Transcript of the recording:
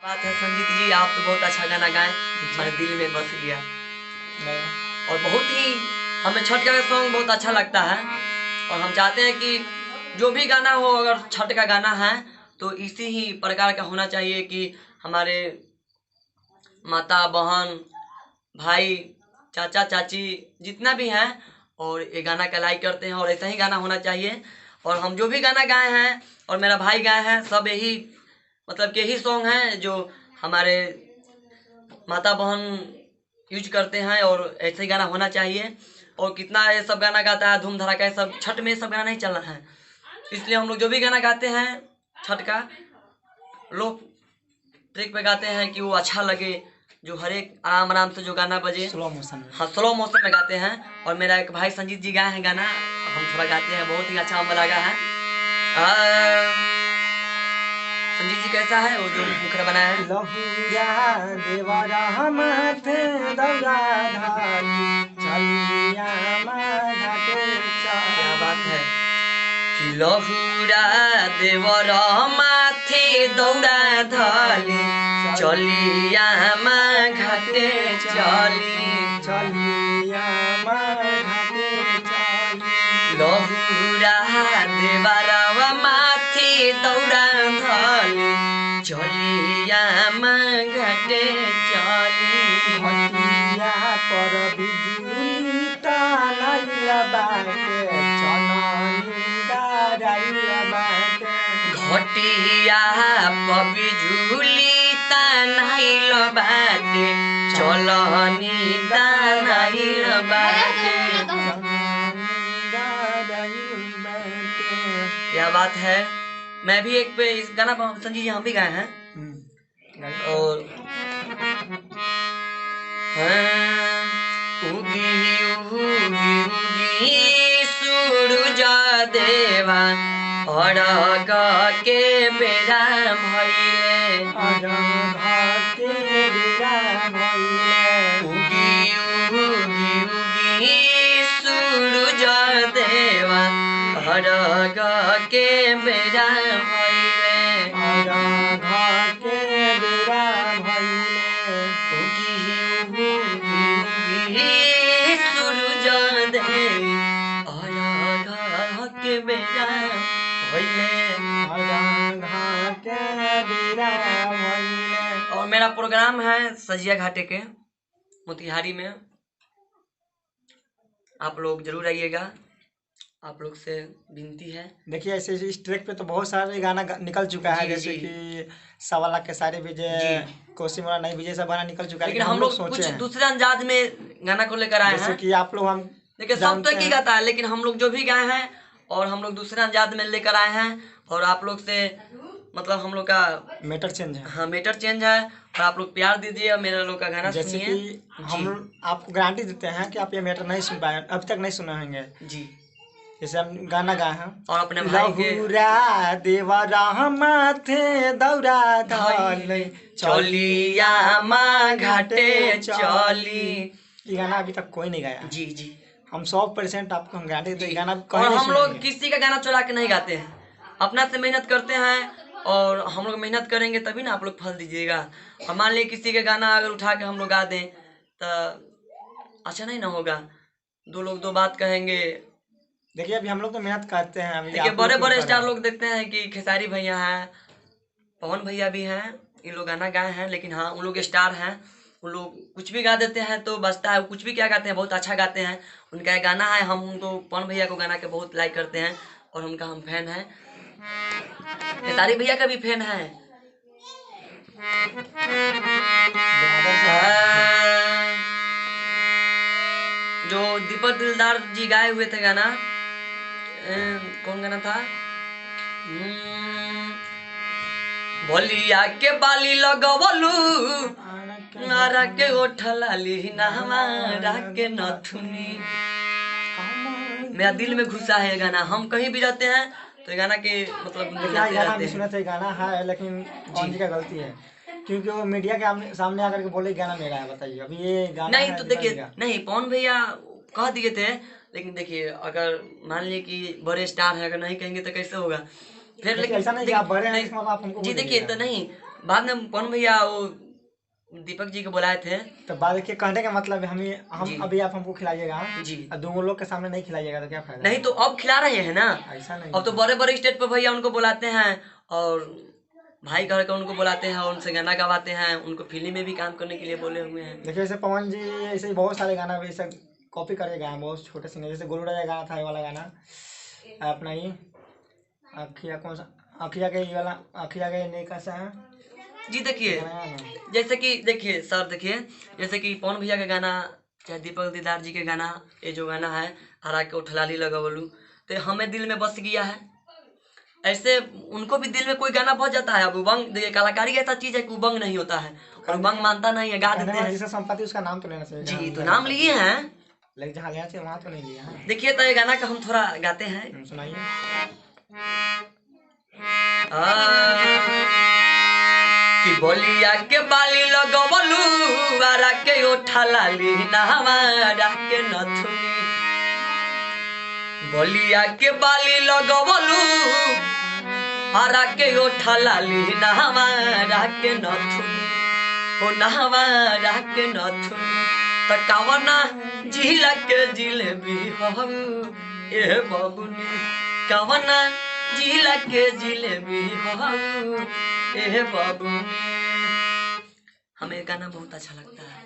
बात है संजीत जी, आप तो बहुत अच्छा गाना गाएं, हमारे दिल में बस गया। और बहुत ही हमें छठ का सॉन्ग बहुत अच्छा लगता है और हम चाहते हैं कि जो भी गाना हो, अगर छठ का गाना है तो इसी ही प्रकार का होना चाहिए कि हमारे माता बहन भाई चाचा चाची जितना भी हैं और ये गाना का लाइक करते हैं और ऐसा ही गाना होना चाहिए। और हम जो भी गाना गाए हैं और मेरा भाई गाए हैं, सब यही मतलब के ही सॉन्ग हैं जो हमारे माता बहन यूज करते हैं और ऐसे ही गाना होना चाहिए। और कितना ये सब गाना गाता है धूम धड़ाका, सब छठ में सब गाना नहीं चलना है, इसलिए हम लोग जो भी गाना गाते हैं छठ का लोग ट्रैक पे गाते हैं कि वो अच्छा लगे, जो हर एक आराम आराम से जो गाना बजे, स्लो मोशन में। हाँ स्लो मोशन में गाते हैं। और मेरा एक भाई संजीत जी गाए हैं गाना, हम थोड़ा गाते हैं, बहुत ही अच्छा हमें लगा है। संजीत जी कैसा है वो जो मुखर बनाया है? लहुरा देवरा माथे दौरा धारी चलिया घाटे क्या बात है कि लहुरा देवर माथे दौड़ा धली चलिया घाटे चली चलिया घाटे चली लहुरा देवरवा माथे दौड़ा धली चलिया घाटे चली घटिया पर बिजुली तानैया बाटे चननी गारैया बाटे घटिया पबी झूली तानाइल बाटे चलनी दानाइल बाटे। क्या बात है। मैं भी एक पे इस गाना संजीत जी हम भी गाए हैं और उगी उगी उगी सूरज देवा अरग के बेरा भइले उगी उगी उगी सूरज देवा अरग के बेरा भइले उगी उगी सूरज देवा अरग के बेरा भइले। और मेरा प्रोग्राम है सजिया घाटे के मोतिहारी में, आप लोग जरूर आइएगा, आप लोग से विनती है। देखिए ऐसे इस ट्रैक पे तो बहुत सारे गाना निकल चुका है, जी, जैसे जी। कि 1.25 के सारे विजय, कोसी मोरा नहीं विजय, सब गाना निकल चुका है, लेकिन हम लोग कुछ दूसरे अंदाज में गाना को लेकर आए जैसे हैं। कि आप लोग हम देखिए सब तो एक ही गाता है, लेकिन हम लोग जो भी गाए हैं और हम लोग दूसरे अंदाज में लेकर आए हैं और आप लोग से मतलब हम लोग का मैटर चेंज है। हाँ मैटर चेंज है और आप लोग प्यार दीजिए और मेरे लोग का गाना जैसे सुनिए। कि हम आपको गारंटी देते हैं कि आप ये मैटर नहीं सुन पाए, अभी तक नहीं सुने होंगे। जी जैसे हम गाना गाए हैं और अपने भाई के लहुरा देवरा माथे दौरा धले चलिया घाटे चली, ये गाना अभी तक कोई नहीं गाया। जी जी। हम 100% आपको हम गारंटी देते हैं, गाना और हम लोग किसी का गाना चुरा के नहीं गाते हैं, अपना से मेहनत करते हैं और हम लोग मेहनत करेंगे तभी ना आप लोग फल दीजिएगा। और मान लीजिए किसी का गाना अगर उठा के हम लोग गा दें तो अच्छा नहीं ना होगा, दो लोग दो बात कहेंगे। देखिए अभी हम लोग तो मेहनत करते हैं। अभी देखिए बड़े बड़े स्टार लोग देखते हैं कि खेसारी भैया हैं, पवन भैया भी हैं, इन लोग गाना गाए हैं, लेकिन हाँ उन लोग स्टार हैं, उन लोग कुछ भी गा देते हैं तो बचता है, कुछ भी क्या गाते हैं बहुत अच्छा गाते हैं। उनका एक गाना है, हम उनको पवन भैया को गाना के बहुत लाइक करते हैं और उनका हम फैन हैं, खेसारी भैया का भी फैन है। जो दीपक दिलदार जी गाए हुए थे गाना, कौन गाना था? भोलिया के बाली लगवलू नारा के ओठलाली हमारा के नथुनी। मेरा दिल में घुसा है ये गाना, हम कहीं भी जाते हैं तो ये गाना के मतलब गाना भी सुना था, गाना है लेकिन जी का गलती है क्योंकि वो मीडिया के सामने आकर के बोले गाना मेरा है। बताइए अभी ये गाना नहीं तो देखिए नहीं पवन भैया कह दिए थे, लेकिन देखिए अगर मान लीजिए कि बड़े स्टार है, अगर नहीं कहेंगे तो कैसे होगा फिर। लेकिन ऐसा नहीं आप बड़े हैं, जी देखिए तो नहीं, बाद में पवन भैया वो दीपक जी को बुलाए थे। तो बाद देखिए कहने का मतलब है जी। हम अभी आप हमको खिलाइएगा जी। और दो लोग के सामने नहीं खिलाइएगा तो क्या फायदा? नहीं तो अब खिला रहे हैं ना, ऐसा नहीं अब तो बड़े बड़े स्टेज पर भैया उनको बुलाते हैं और भाई घर का उनको बुलाते हैं और उनसे गाना गवाते हैं, उनको फिल्म में भी काम करने के लिए बोले हुए हैं। देखिए जैसे पवन जी ऐसे ही बहुत सारे गाना वैसे कॉपी करके गाए, बहुत छोटे सिंगर, जैसे गोलू राजा गाना था ये वाला गाना अपना ही अखिया, कौन सा अखिया के ये वाला, अखिया के नहीं कैसा है जी देखिए, गाना है ना? जैसे कि देखिए सर, देखिए जैसे कि पवन भैया का गाना, चाहे दीपक दीदार जी के गाना, ये जो गाना है हरा के उठलाली लगा बोलू, तो हमें दिल में बस गया है। ऐसे उनको भी दिल में कोई गाना बच जाता है। अब उबंग देखिए, कलाकारी ऐसा चीज है कि उबंग नहीं होता है और उबंग मानता नहीं है, गा कहने देते वाला हैं। जिसका संपत्ति उसका नाम तो लेना चाहिए। जी, तो जहाँ नाम लिए हैं, लेकिन जहाँ लेना चाहिए वहाँ तो नहीं लिया है। देखिए तो ये गाना का हम थोड़ा गाते हैं। सुनाइए। कि बोलिया के बाली लगवलू आरा के ओठा लाली नहवारा के नथुनी, बोलिया के बाली लगवलू आरा के ओठा लाली नहवारा के नथुनी, ओ नहवारा के नथुनी, त कवना जिला के जिलेबी हो ए बबुनी, कवना जिला के जिलेबी हो ए बबुनी। हमें गाना बहुत अच्छा लगता है।